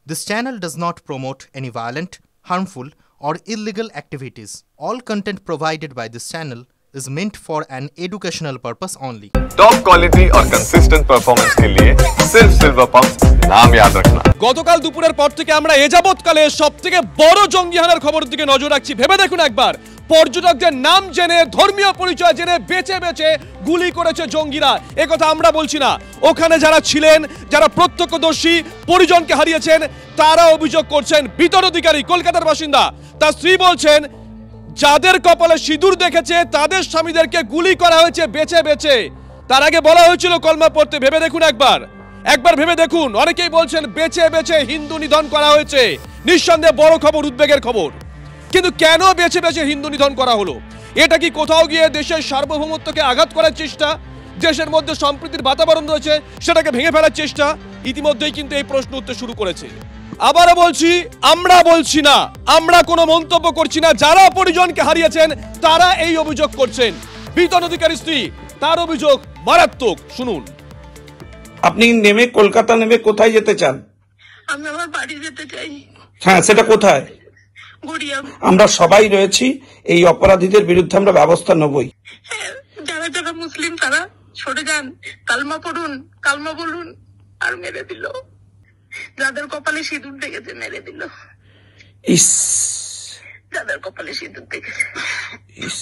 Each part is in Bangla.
This channel does not promote any violent, harmful, or illegal activities. All content provided by this channel is meant for an educational purpose only. Top quality और कंसिस्टेंट परफॉर्मेंस के लिए सिर्फ सिल्वर पंप्स नाम याद रखना। গতকাল দুপুরের পর থেকে আমরা এযাবৎকালে সবথেকে বড় জঙ্গি হানার খবরের দিকে নজর রাখছি। ভেবে দেখুন একবার, পর্যটকদের নাম জেনে, ধর্মীয় পরিচয় জেনে বেছে বেছে গুলি করেছে জঙ্গিরা। একথা আমরা বলছি না, ওখানে যারা ছিলেন, যারা প্রত্যক্ষদর্শী, পরিজনকে হারিয়েছেন, তারা অভিযোগ করছেন। বিতর অধিকারী কলকাতার বাসিন্দা, তার স্ত্রী বলছেন যাদের কপালে সিঁদুর দেখেছে তাদের স্বামীদেরকে গুলি করা হয়েছে বেছে বেছে। তার আগে বলা হয়েছিল কলমা পড়তে। ভেবে দেখুন একবার ভেবে দেখুন। অনেকেই বলছেন বেছে বেছে হিন্দু নিধন করা হয়েছে। নিঃসন্দেহে বড় খবর, উদ্বেগের খবর। কিন্তু কেন বেছে বেছে হিন্দু নিধন করা হলো? এটা কি কোথাও গিয়ে দেশের সার্বভৌমত্বকে আঘাত করার চেষ্টা? দেশের মধ্যে সম্প্রীতির বাতাবরণ রয়েছে সেটাকে ভেঙে ফেলার চেষ্টা? ইতিমধ্যেই কিন্তু এই প্রশ্ন উঠতে শুরু করেছে। আবারও বলছি, আমরা বলছি না, আমরা কোনো মন্তব্য করছি না। যারা পরিজনকে হারিয়েছেন তারা এই অভিযোগ করছেন। বিতন অধিকারী স্ত্রী, তার অভিযোগ মারাত্মক। শুনুন। আপনি নেমে কলকাতা নেমে কোথায় যেতে চান? আমি আমার বাড়ি যেতে চাই। হ্যাঁ, সেটা কোথায়? গড়িয়া। আমরা সবাই রয়েছি, এই অপরাধীদের বিরুদ্ধে আমরা ব্যবস্থা নেবই। যারা যারা মুসলিম তারা সরে যান, কালমা পড়ুন, কালমা বলুন, আর মেরে দিল। যাদের কপালে সিঁদুর দেখেছে মেরে দিল। ইস, যাদের কপালে সিঁদুর দেখেছে। ইস।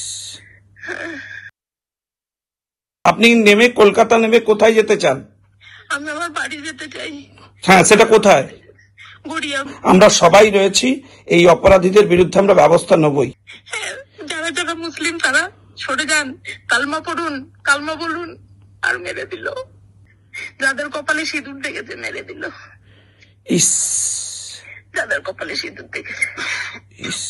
আপনি নেমে কলকাতা নেমে কোথায় যেতে চান? আমি আমার বাড়ি যেতে চাই। হ্যাঁ, সেটা কোথায়? গড়িয়া। আমরা সবাই রয়েছি, এই অপরাধীদের বিরুদ্ধে আমরা ব্যবস্থা নেবই। যারা যারা মুসলিম তারা সরে যান, কালমা পড়ুন, কালমা বলুন, আর মেরে দিল। যাদের কপালে সিঁদুর দেখেছে মেরে দিল। ইস, যাদের কপালে সিঁদুর দেখেছে। ইস।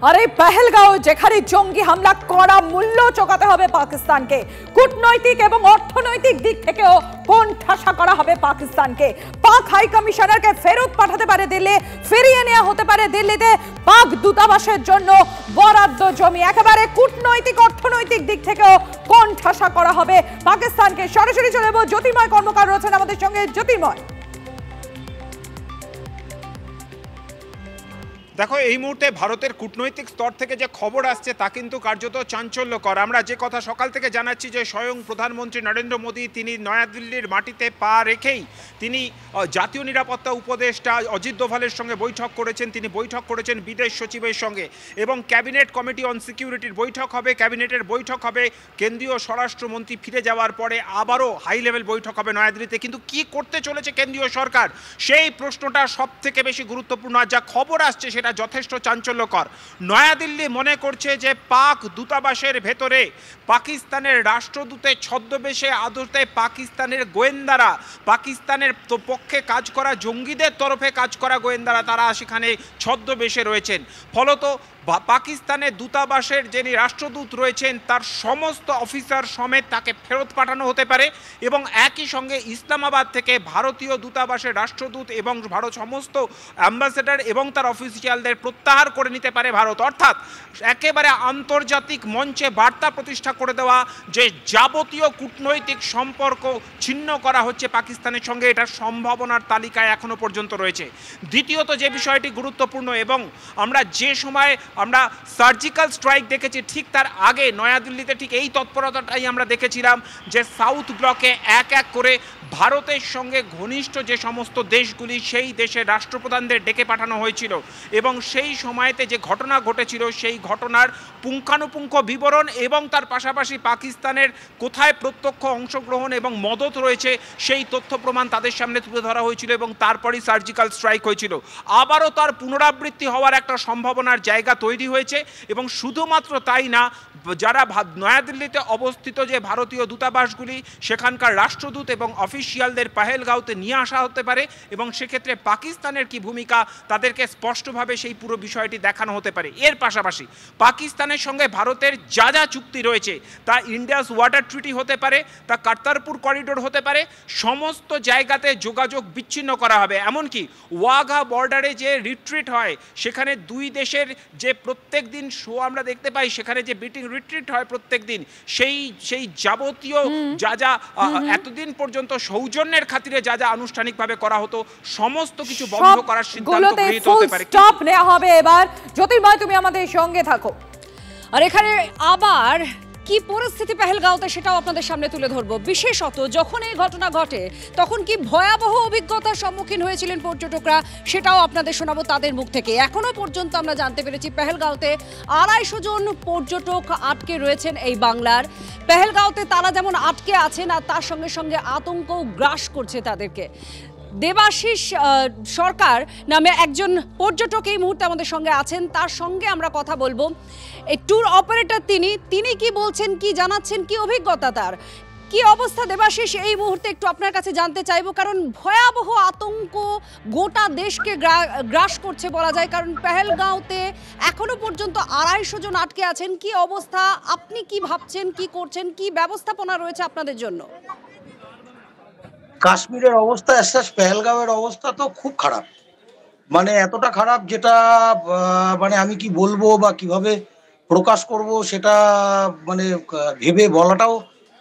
আরে পেহেলগাঁও যেখানে জঙ্গি হামলা করা মূল্য চোকাতে হবে পাকিস্তানকে। কূটনৈতিক এবং অর্থনৈতিক দিক থেকেও কোন ঠাসা করা হবে পাকিস্তানকে। পাক হাই কমিশনারকে ফেরত পাঠাতে পারে দিল্লি, ফিরিয়ে নেওয়া হতে পারে দিল্লিতে পাক দূতাবাসের জন্য বরাদ্দ জমি। একেবারে কূটনৈতিক অর্থনৈতিক দিক থেকেও কোন ঠাসা করা হবে পাকিস্তানকে। সরাসরি চলে যাবো, জ্যোতির্ময় কর্মকার রয়েছেন আমাদের সঙ্গে। জ্যোতির্ময়, দেখো, এই মুহূর্তে ভারতের কূটনৈতিক স্তর থেকে যে খবর আসছে তা কিন্তু কার্যত চাঞ্চল্যকর। আমরা যে কথা সকাল থেকে জানাচ্ছি যে স্বয়ং প্রধানমন্ত্রী নরেন্দ্র মোদী তিনি নয়াদিল্লির মাটিতে পা রেখেই তিনি জাতীয় নিরাপত্তা উপদেষ্টা অজিত দোভালের সঙ্গে বৈঠক করেছেন। তিনি বৈঠক করেছেন বিদেশ সচিবের সঙ্গে এবং ক্যাবিনেট কমিটি অন সিকিউরিটির বৈঠক হবে, ক্যাবিনেটের বৈঠক হবে। কেন্দ্রীয় স্বরাষ্ট্রমন্ত্রী ফিরে যাওয়ার পরে আবারও হাই লেভেল বৈঠক হবে নয়াদিল্লিতে। কিন্তু কি করতে চলেছে কেন্দ্রীয় সরকার, সেই প্রশ্নটা সব থেকে বেশি গুরুত্বপূর্ণ। আর যা খবর আসছে সেটা যথেষ্ট চাঞ্চল্যকর। নয়াদিল্লি মনে করছে যে পাক দূতাবাসের ভেতরে পাকিস্তানের রাষ্ট্রদূতের ছদ্মবেশে আদতে পাকিস্তানের গোয়েন্দারা, পাকিস্তানের পক্ষে কাজ করা জঙ্গিদের তরফে কাজ করা গোয়েন্দারা তারা সেখানে ছদ্মবেশে রয়েছেন। ফলত পাকিস্তানের দূতাবাসের যিনি রাষ্ট্রদূত রয়েছেন তার সমস্ত অফিসার সমেত তাকে ফেরত পাঠানো হতে পারে এবং একই সঙ্গে ইসলামাবাদ থেকে ভারতীয় দূতাবাসের রাষ্ট্রদূত এবং ভারত সমস্ত অ্যাম্বাসেডার এবং তার অফিসিয়ালদের প্রত্যাহার করে নিতে পারে ভারত। অর্থাৎ একেবারে আন্তর্জাতিক মঞ্চে বার্তা প্রতিষ্ঠা করে দেওয়া যে যাবতীয় কূটনৈতিক সম্পর্ক ছিন্ন করা হচ্ছে পাকিস্তানের সঙ্গে, এটার সম্ভাবনার তালিকায় এখনো পর্যন্ত রয়েছে। দ্বিতীয়ত যে বিষয়টি গুরুত্বপূর্ণ, এবং আমরা যে সময় আমরা সার্জিক্যাল স্ট্রাইক দেখেছি ঠিক তার আগে নয়াদিল্লিতে ঠিক এই তৎপরতাটাই আমরা দেখেছিলাম যে সাউথ ব্লকে এক এক করে ভারতের সঙ্গে ঘনিষ্ঠ যে সমস্ত দেশগুলি সেই দেশের রাষ্ট্রপ্রধানদের ডেকে পাঠানো হয়েছিল এবং সেই সময়তে যে ঘটনা ঘটেছিল সেই ঘটনার পুঙ্খানুপুঙ্খ বিবরণ এবং তার পাশাপাশি পাকিস্তানের কোথায় প্রত্যক্ষ অংশগ্রহণ এবং মদত রয়েছে সেই তথ্য প্রমাণ তাদের সামনে তুলে ধরা হয়েছিল এবং তারপরই সার্জিক্যাল স্ট্রাইক হয়েছিল। আবারও তার পুনরাবৃত্তি হওয়ার একটা সম্ভাবনার জায়গা তৈরি হয়েছে এবং শুধুমাত্র তাই না, যারা নয়াদিল্লিতে অবস্থিত যে ভারতীয় দূতাবাসগুলি সেখানকার রাষ্ট্রদূত এবং অফিসিয়ালদের পেহেলগাঁওতে নিয়ে আসা হতে পারে এবং সেক্ষেত্রে পাকিস্তানের কি ভূমিকা তাদেরকে স্পষ্টভাবে সেই পুরো বিষয়টি দেখানো হতে পারে। এর পাশাপাশি পাকিস্তানের সঙ্গে ভারতের যা যা চুক্তি রয়েছে তা ইন্ডিয়াস ওয়াটার ট্রিটি হতে পারে, তা কারতারপুর করিডোর হতে পারে, সমস্ত জায়গাতে যোগাযোগ বিচ্ছিন্ন করা হবে। এমনকি ওয়াঘা বর্ডারে যে রিট্রিট হয় সেখানে দুই দেশের যে প্রত্যেক দিন শো আমরা দেখতে পাই, সেখানে যে বিটিং রিট্রিট হয় প্রত্যেক দিন, সেই যাবতীয় যা যা এতদিন পর্যন্ত সৌজন্যের খাতিরে যা যা আনুষ্ঠানিকভাবে করা হতো সমস্ত কিছু বন্ধ করার সিদ্ধান্ত গৃহীত হতে পারে। স্টপ নেওয়া হবে এবার। জ্যোতির্ময়, তুমি আমাদের সঙ্গে থাকো। আর এখানে আবার কি পরিস্থিতি পেহেলগাঁওতে সেটাও আপনাদের সামনে তুলে ধরবো। বিশেষত যখন এই ঘটনা ঘটে তখন কি ভয়াবহ অভিজ্ঞতার সম্মুখীন হয়েছিলেন পর্যটকরা সেটাও আপনাদের শোনাবো তাদের মুখ থেকে। এখনো পর্যন্ত আমরা জানতে পেরেছি পেহেলগাঁওতে 250 জন পর্যটক আটকে রয়েছেন এই বাংলার। পেহেলগাঁওতে তারা যেমন আটকে আছেন আর তার সঙ্গে সঙ্গে আতঙ্কও গ্রাস করছে তাদেরকে। দেবাশিস সরকার নামে একজন পর্যটক এই মুহূর্তে আমাদের সঙ্গে আছেন, তার সঙ্গে আমরা কথা বলবো। এই ট্যুর অপারেটর তিনি কি বলছেন, কি জানাচ্ছেন, কি অভিজ্ঞতা তার, কি অবস্থা দেবাশিস এই মুহূর্তে একটু আপনার কাছে জানতে চাইবো। কারণ ভয়াবহ আতঙ্ক গোটা দেশকে গ্রাস করছে বলা যায়। কারণ পেহেলগাঁওতে এখনো পর্যন্ত 250 জন আটকে আছেন। কি অবস্থা, আপনি কি ভাবছেন, কি করছেন, কি ব্যবস্থাপনা রয়েছে আপনাদের জন্য? কাশ্মীরের অবস্থা, পেহেলগাঁওয়ের অবস্থা তো খুব খারাপ, মানে এতটা খারাপ যেটা মানে আমি কি বলবো বা কিভাবে প্রকাশ করব সেটা মানে ভেবে বলাটাও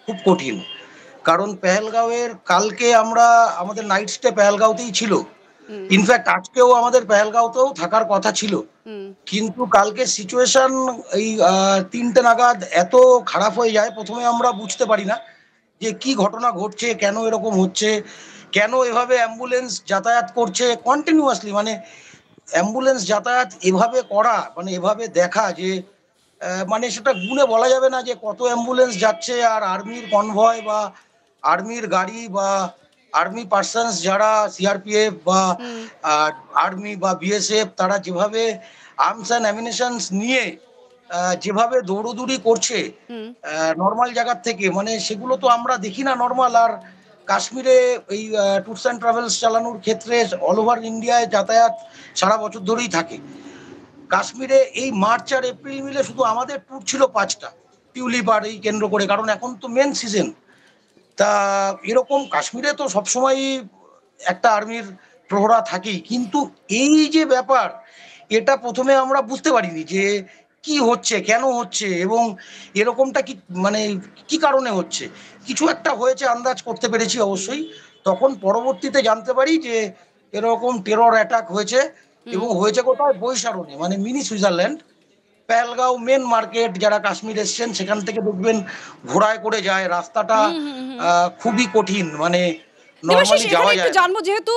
খুব কঠিন। কারণ পেহেলগাঁওয়ের কালকে আমাদের নাইট স্টে পেহেলগাঁওতেই ছিল, ইনফ্যাক্ট আজকেও আমাদের পেহেলগাঁওতেও থাকার কথা ছিল, কিন্তু কালকে সিচুয়েশন এই 3টে নাগাদ এত খারাপ হয়ে যায়, প্রথমে আমরা বুঝতে পারি না যে কি ঘটনা ঘটছে, কেন এরকম হচ্ছে, কেন এভাবে অ্যাম্বুলেন্স যাতায়াত করছে কন্টিনিউয়াসলি। মানে অ্যাম্বুলেন্স যাতায়াত এভাবে করা, মানে এভাবে দেখা যে মানে সেটা গুণে বলা যাবে না যে কত অ্যাম্বুলেন্স যাচ্ছে। আর আর্মির কনভয় বা আর্মির গাড়ি বা আর্মি পার্সনস যারা সিআরপিএফ বা আর্মি বা বিএসএফ তারা যেভাবে আর্মস অ্যান্ড অ্যামিনেশনস নিয়ে যেভাবে দৌড়দৌড়ি করছে নর্মাল জায়গার থেকে, মানে সেগুলো তো আমরা দেখি না নর্মাল। আর কাশ্মীরে এই ট্যুরস অ্যান্ড ট্রাভেলস চালানোর ক্ষেত্রে অল ওভার ইন্ডিয়ায় যাতায়াত সারা বছর ধরেই থাকে। কাশ্মীরে এই মার্চ আর এপ্রিল মিলে শুধু আমাদের ট্যুর ছিল 5টা, টিউলিপ আর এই কেন্দ্র করে, কারণ এখন তো মেন সিজন। তা এরকম কাশ্মীরে তো সবসময়ই একটা আর্মির প্রহরা থাকেই, কিন্তু এই যে ব্যাপার এটা প্রথমে আমরা বুঝতে পারিনি যে কি হচ্ছে, কেন হচ্ছে এবং এরকমটা কি মানে কি কারণে হচ্ছে। কিছু একটা হয়েছে আন্দাজ করতে পেরেছি অবশ্যই, তখন পরবর্তীতে জানতে পারি যে এরকম টেরর অ্যাটাক হয়েছে এবং হয়েছে কোথায়, বৈশারণে, মানে mini Switzerland. Pahalgam main market, যারা কাশ্মীর এসছেন সেখান থেকে দেখবেন ঘোড়ায় করে যায়, রাস্তাটা খুবই কঠিন, মানে নরমালি যাওয়া যায়। একটু জানবো, যেহেতু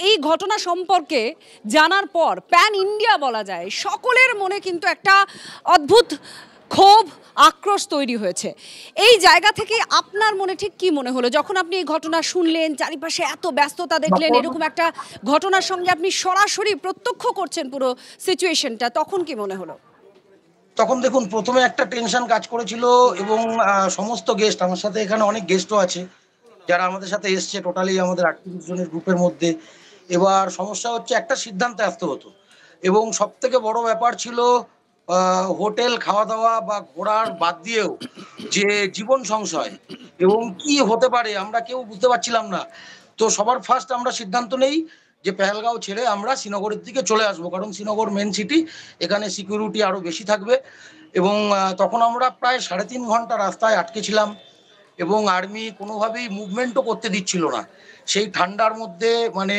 এই ঘটনা সম্পর্কে জানার পর প্যান ইন্ডিয়া বলা যায় সকলের মনে কিন্তু একটা অদ্ভুত ক্ষোভ, আক্রোশ তৈরি হয়েছে। এই জায়গা থেকে আপনার মনে ঠিক কি মনে হলো যখন আপনি এই ঘটনা শুনলেন, চারিপাশে এত ব্যস্ততা দেখলেন, এরকম একটা ঘটনার সঙ্গে আপনি সরাসরি প্রত্যক্ষ করছেন পুরো সিচুয়েশনটা, তখন কি মনে হলো? তখন দেখুন, প্রথমে একটা টেনশন কাজ করেছিল এবং সমস্ত গেস্ট, আমার সাথে এখানে অনেক গেস্টও আছে যারা আমাদের সাথে এসছে, টোটালি আমাদের 38 জনের গ্রুপের মধ্যে। এবার সমস্যা হচ্ছে একটা সিদ্ধান্তে আসতে হতো এবং সব থেকে বড় ব্যাপার ছিল হোটেল, খাওয়া দাওয়া বা ঘোরার বাদ দিয়েও যে জীবন সংশয় এবং কি হতে পারে আমরা কেউ বুঝতে পারছিলাম না। তো সবার ফার্স্ট আমরা সিদ্ধান্ত নেই যে পেহেলগাঁও ছেড়ে আমরা শ্রীনগরের দিকে চলে আসবো, কারণ শ্রীনগর মেন সিটি, এখানে সিকিউরিটি আরো বেশি থাকবে। এবং তখন আমরা প্রায় 3.5 ঘন্টা রাস্তায় আটকে ছিলাম এবং আর্মি কোনোভাবেই মুভমেন্টও করতে দিচ্ছিল না সেই ঠান্ডার মধ্যে। মানে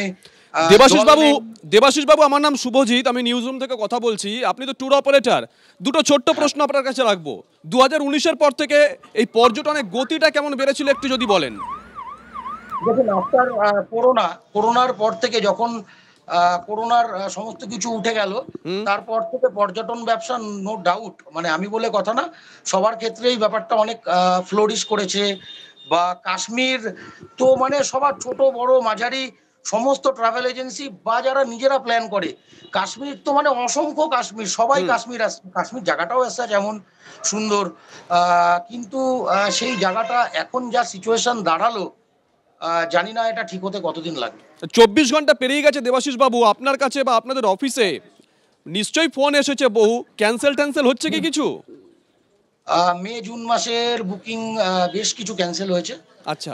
দেবাশিস বাবু, আমার নাম শুভজিৎ, আমি নিউজ রুম থেকে কথা বলছি। আপনি তো ট্যুর অপারেটর, দুটো ছোট্ট প্রশ্ন আপনার কাছে রাখবো। 2019-এর পর থেকে এই পর্যটনের গতিটা কেমন বেড়েছিল একটু যদি বলেন। দেখুন, আফটার করোনার পর থেকে, যখন করোনার সমস্ত কিছু উঠে গেল, তারপর থেকে পর্যটন ব্যবসা নো ডাউট, মানে আমি বলে কথা না, সবার ক্ষেত্রেই ব্যাপারটা অনেক ফ্লোরিশ করেছে। বা কাশ্মীর তো মানে সবার ছোট বড় মাঝারি সমস্ত ট্রাভেল এজেন্সি বা যারা নিজেরা প্ল্যান করে, কাশ্মীর তো মানে অসংখ্য কাশ্মীর, সবাই কাশ্মীর আসছে। কাশ্মীর জায়গাটাও আসছে যেমন সুন্দর, কিন্তু সেই জায়গাটা এখন যা সিচুয়েশন দাঁড়ালো, জানি না এটা ঠিক হতে কতদিন লাগবে। 24 ঘন্টা পেরিয়ে গেছে দেবাশিস বাবু, আপনার কাছে বা আপনাদের অফিসে নিশ্চয়ই ফোন এসেছে বহু, ক্যান্সেল হচ্ছে কি কিছু? মে জুন মাসের বুকিং বেশ কিছু ক্যান্সেল হয়েছে। আচ্ছা,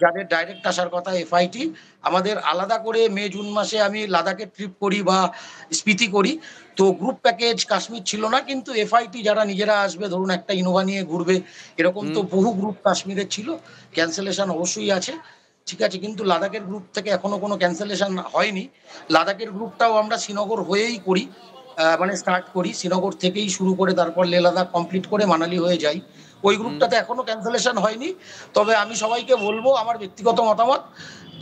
যাদের ডাইরেক্ট আসার কথা এফআইটি। আমাদের আলাদা করে মে জুন মাসে আমি লাদাখে ট্রিপ করি বা স্পিতি করি, তো গ্রুপ প্যাকেজ কাশ্মীর ছিল না, কিন্তু এফআইটি যারা নিজেরা আসবে, ধরুন একটা ইনোভা নিয়ে ঘুরবে, এরকম তো বহু গ্রুপ কাশ্মীরের ছিল। ক্যান্সেলেশন অবশ্যই আছে, ঠিক আছে, কিন্তু লাদাখের গ্রুপ থেকে এখনো কোনো ক্যান্সেলেশন হয়নি। লাদাখের গ্রুপটাও আমরা শ্রীনগর হয়েই করি, মানে স্টার্ট করি শ্রীনগর থেকেই শুরু করে তারপর লে লাদাখ কমপ্লিট করে মানালি হয়ে যাই। ওই গ্রুপটাতে এখনো ক্যান্সেলেশন হয়নি। তবে আমি সবাইকে বলবো, আমার ব্যক্তিগত মতামত,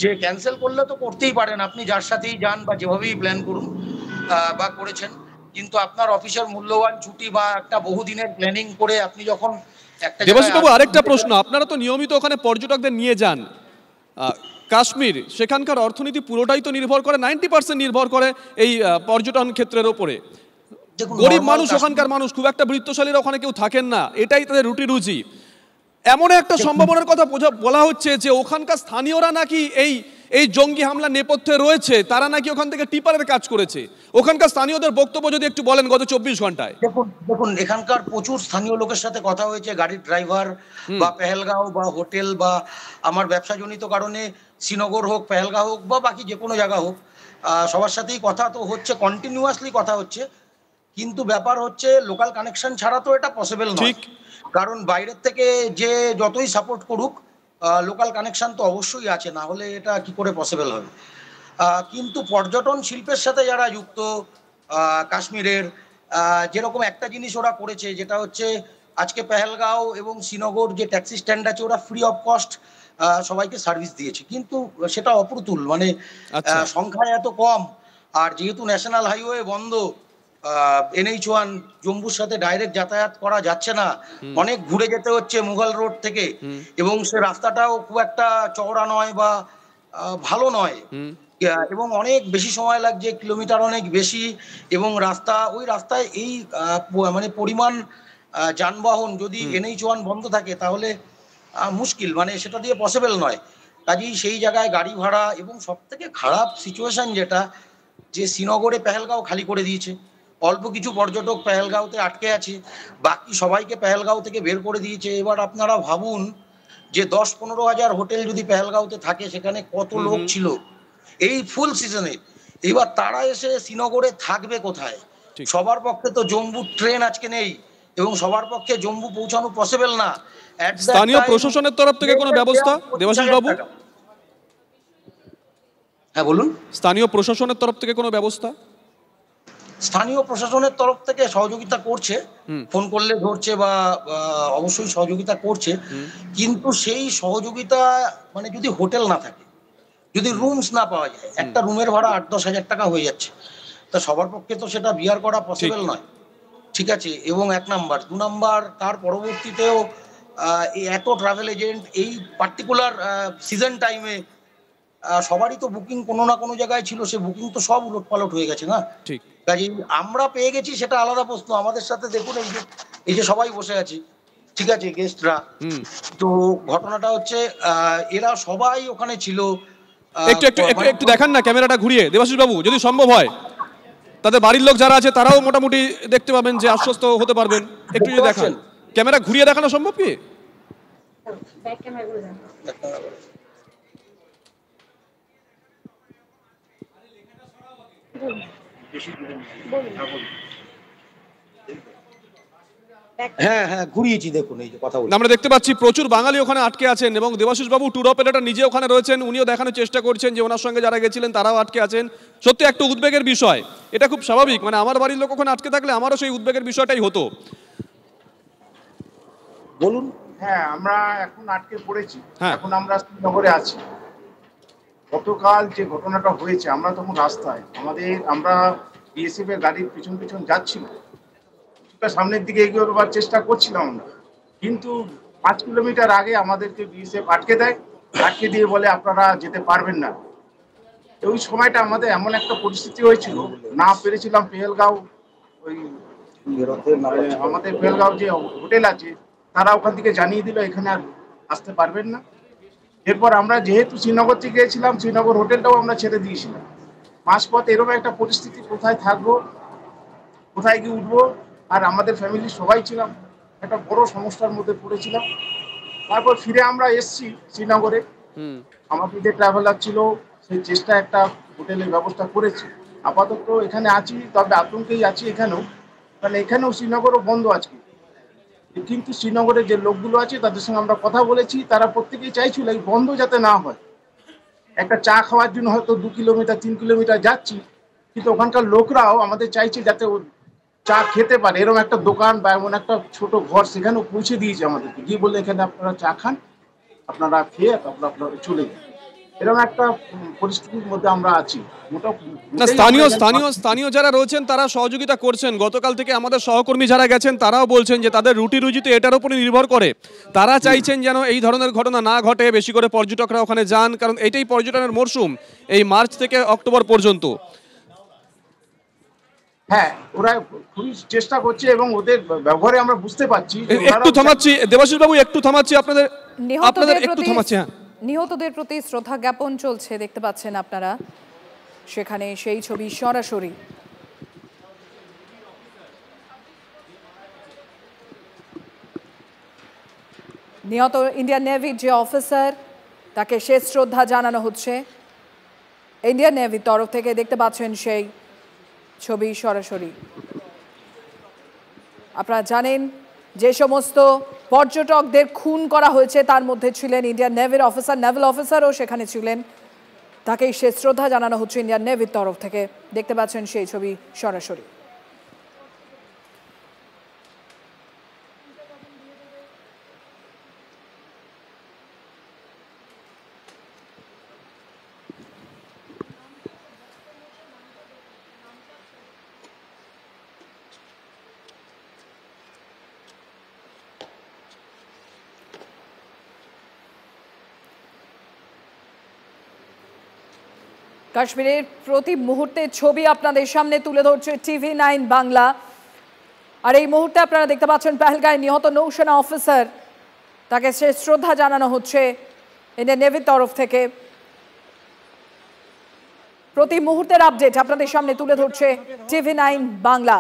যে ক্যান্সেল করলে তো করতেই পারেন, আপনি যার সাথেই যান বা যেভাবেই প্ল্যান করুন বা করেছেন, কিন্তু আপনার অফিসের মূল্যবান ছুটি বা একটা বহুদিনের প্ল্যানিং করে আপনি যখন একটা দেবাশিসবাবু আরেকটা প্রশ্ন, আপনারা তো নিয়মিত ওখানে পর্যটকদের নিয়ে যান, কাশ্মীর সেখানকার অর্থনীতি পুরোটাই তো নির্ভর করে, 90% নির্ভর করে এই পর্যটন ক্ষেত্রের ওপরে। গরিব মানুষ, ওখানকার মানুষ, খুব একটা বৃত্তশালীরা ওখানে কেউ থাকেন না, এটাই তাদের রুটি রুজি। এমন একটা সম্ভাবনার কথা বলা হচ্ছে যে ওখানকার স্থানীয়রা নাকি এই জঙ্গি হামলা নেপথ্যে রয়েছে, তারা নাকি ওখান থেকে টিপারের কাজ করেছে। ওখানকার স্থানীয়দের বক্তব্য যদি একটু বলেন গত 24 ঘন্টায়। দেখুন এখানকার প্রচুর স্থানীয় লোকের সাথে কথা হয়েছে, গাড়ির ড্রাইভার বা পেহেলগাঁও বা হোটেল বা আমার ব্যবসাজনিত কারণে শ্রীনগর হোক, পেহেলগাঁও হোক বা বাকি যে কোনো জায়গা হোক, সবার সাথেই কথা তো হচ্ছে, কন্টিনিউয়াসলি কথা হচ্ছে। কিন্তু ব্যাপার হচ্ছে লোকাল কানেকশন ছাড়া তো এটা পসিবল নয়, কারণ বাইরের থেকে যে যতই সাপোর্ট করুক লোকাল কানেকশন তো অবশ্যই আছে, না হলে এটা কি করে পসিবল হবে। কিন্তু পর্যটন শিল্পের সাথে যারা যুক্ত কাশ্মীরের, যেরকম একটা জিনিস ওরা করেছে, যেটা হচ্ছে আজকে পেহেলগাঁও এবং শ্রীনগর যে ট্যাক্সি স্ট্যান্ড আছে, ওরা ফ্রি অফ কস্ট সবাইকে সার্ভিস দিয়েছে, কিন্তু সেটা অপ্রতুল, মানে সংখ্যায় এত কম। আর যেহেতু ন্যাশনাল হাইওয়ে বন্ধ, NH1 জম্মুর সাথে ডাইরেক্ট যাতায়াত করা যাচ্ছে না, অনেক ঘুরে যেতে হচ্ছে মুঘল রোড থেকে, এবং সে রাস্তাটাও খুব একটা চওড়া নয় বা ভালো নয়, এবং অনেক বেশি সময় লাগছে, কিলোমিটার অনেক বেশি, এবং ওই রাস্তায় এই মানে পরিমাণ যানবাহন যদি NH1 বন্ধ থাকে তাহলে মুশকিল, মানে সেটা দিয়ে পসিবল নয়। কাজেই সেই জায়গায় গাড়ি ভাড়া, এবং সব থেকে খারাপ সিচুয়েশন যেটা, যে শ্রীনগরে পেহেলগাঁও খালি করে দিয়েছে, অল্প কিছু পর্যটক পেহেলগাঁওতে আটকে আছে, বাকি সবাইকে পেহেলগাঁও থেকে বের করে দিয়েছে। এবার আপনারা ভাবুন যে 10-15 হাজার হোটেল যদি পেহেলগাঁওতে থাকে, সেখানে কত লোক ছিল এই ফুল সিজনে। এবার তারা এসে শ্রীনগরে থাকবে কোথায়? সবার পক্ষে তো জম্মু ট্রেন আজকে নেই, এবং সবার পক্ষে জম্মু পৌঁছানো পসিবল না। স্থানীয় প্রশাসনের তরফ থেকে কোনো ব্যবস্থা, দেবাশিস বাবু? হ্যাঁ বলুন। স্থানীয় প্রশাসনের তরফ থেকে কোনো ব্যবস্থা? স্থানীয় প্রশাসনের তরফ থেকে সহযোগিতা করছে, ফোন করলে ধরছে বা অবশ্যই সহযোগিতা করছে, কিন্তু সেই সহযোগিতা মানে যদি হোটেল না থাকে, যদি রুমস না পাওয়া যায়, একটা রুমের ভাড়া 8-10 হাজার টাকা হয়ে যাচ্ছে, তা সবার পক্ষে তো সেটা বিয়ার করা পসিবল নয়, ঠিক আছে। এবং 1 নাম্বার, 2 নাম্বার, তার পরবর্তীতেও এত ট্রাভেল এজেন্ট এই পার্টিকুলার সিজন টাইমে সবারই তো বুকিং কোনো না কোনো জায়গায় ছিল, সে বুকিং তো সব উলটপালট হয়ে গেছে না। ঠিক, কাজেই আমরা পেয়ে গেছি সেটা আলাদা প্রশ্ন। আমাদের সাথে দেখুন এই যে সবাই বসে আছে, ঠিক আছে, গেস্টরা, তো ঘটনাটা হচ্ছে এরা সবাই ওখানে ছিল। একটু দেখান না ক্যামেরাটা ঘুরিয়ে, দেবাশিস বাবু, যদি সম্ভব হয়। তাদের বাড়ির লোক যারা আছে তারাও মোটামুটি দেখতে পাবেন, যে আশ্বস্ত হতে পারবেন। একটু যদি দেখান, ক্যামেরা ঘুরিয়ে দেখানো সম্ভব কি? হ্যাঁ হ্যাঁ ঘুরিয়েছি, দেখুন এই যে কথা বলছি। আমরা দেখতে পাচ্ছি প্রচুর বাঙালি ওখানে আটকে আছেন, এবং দেবাশিস বাবু ট্যুর অপারেটর নিজে ওখানে রয়েছেন, উনিও দেখানোর চেষ্টা করছেন যে ওনার সঙ্গে যারা গেছিলেন তারাও আটকে আছেন। সত্যি একটা উদ্বেগের বিষয়, এটা খুব স্বাভাবিক, মানে আমার বাড়ির লোক ওখানে আটকে থাকলে আমারও সেই উদ্বেগের বিষয়টাই হতো। বলুন। হ্যাঁ, আমরা এখন আটকে পড়েছি, এখন আমরা শ্রীনগরে আছি। গতকাল যে ঘটনাটা হয়েছে, আমরা তখন রাস্তায় আমরা বিএসএফ এর গাড়ির পিছন পিছন যাচ্ছিলাম, সামনের দিকে এগিয়ে যাওয়ার চেষ্টা করছিলাম আমরা, কিন্তু 5 কিলোমিটার আগে আমাদেরকে বিএসএফ আটকে দেয়, আটকে দিয়ে বলে আপনারা যেতে পারবেন না। ওই সময়টা আমাদের এমন একটা পরিস্থিতি হয়েছিল, না পেরেছিলাম পেহেলগাঁও, ওই আমাদের পেহেলগাঁও যে হোটেল আছে তারা ওখান থেকে জানিয়ে দিল এখানে আর আসতে পারবেন না। এরপর আমরা যেহেতু শ্রীনগর থেকে গিয়েছিলাম, শ্রীনগর হোটেলটাও আমরা ছেড়ে দিয়েছিলাম। মাঝপথ এরকম একটা পরিস্থিতি, কোথায় থাকবো, কোথায় গিয়ে উঠবো, আর আমাদের ফ্যামিলির সবাই ছিলাম, একটা বড় সমস্যার মধ্যে পড়েছিলাম। তারপর ফিরে আমরা এসছি শ্রীনগরে। আমাদের যে ট্রাভেলার ছিল সেই চেষ্টা একটা হোটেলের ব্যবস্থা করেছি। আপাতত এখানে আছি, তবে আতঙ্কেই আছি এখানেও, কারণ এখানেও শ্রীনগরও বন্ধ আজকে। কিন্তু শ্রীনগরে যে লোকগুলো আছে তাদের সঙ্গে আমরা কথা বলেছি, তারা প্রত্যেকেই চাইছিল এই বন্ধ যাতে না হয়। একটা চা খাওয়ার জন্য হয়তো 2 কিলোমিটার 3 কিলোমিটার যাচ্ছি, কিন্তু ওখানকার লোকরাও আমাদের চাইছে যাতে চা খেতে পারে, এরকম একটা দোকান বা এমন একটা ছোট ঘর সেখানেও পৌঁছে দিয়েছে আমাদেরকে, গিয়ে বলে এখানে আপনারা চা খান, আপনারা খেয়ে তারপর আপনারা চলে যান। এরকম একটা পরিস্থিতির মধ্যে আমরা আছি। না, স্থানীয় যারা রয়েছেন তারা সহযোগিতা করছেন। গতকাল থেকে আমাদের সহকর্মী যারা গেছেন তারাও বলছেন যে তাদের রুটি রুজিতে এটার উপরে নির্ভর করে। তারা চাইছেন যেন এই ধরনের ঘটনা না ঘটে, বেশি করে পর্যটকরা ওখানে যান, কারণ এটাই পর্যটনের মরশুম এই মার্চ থেকে অক্টোবর পর্যন্ত। হ্যাঁ, ওরা খুবই চেষ্টা করছে এবং ওদের ব্যবহারে আমরা বুঝতে পারছি। একটু থামাচ্ছি দেবাশিস বাবু, একটু থামাচ্ছি আপনাদের একটু থামাচ্ছি। হ্যাঁ, নিহতদের প্রতি শ্রদ্ধা জ্ঞাপন চলছে, দেখতে পাচ্ছেন আপনারা সেখানে সেই ছবি সরাসরি। নিহত ইন্ডিয়ান নেভির যে অফিসার, তাকে শেষ শ্রদ্ধা জানানো হচ্ছে ইন্ডিয়ান নেভির তরফ থেকে, দেখতে পাচ্ছেন সেই ছবি সরাসরি। আপনারা জানেন যে সমস্ত পর্যটকদের খুন করা হয়েছে তার মধ্যে ছিলেন ইন্ডিয়ান নেভির অফিসার, নেভাল অফিসারও সেখানে ছিলেন। তাকেই শেষ শ্রদ্ধা জানানো হচ্ছে ইন্ডিয়ান নেভির তরফ থেকে, দেখতে পাচ্ছেন সেই ছবি সরাসরি। কাশ্মীরের প্রতি মুহূর্তের ছবি আপনাদের সামনে তুলে ধরছে TV9 বাংলা। আর এই মুহূর্তে আপনারা দেখতে পাচ্ছেন পেহেলগাঁয়ে নিহত নৌসেনা অফিসার, তাকে শেষ শ্রদ্ধা জানানো হচ্ছে ইন্ডিয়ান নেভির তরফ থেকে। প্রতি মুহূর্তের আপডেট আপনাদের সামনে তুলে ধরছে TV9 বাংলা।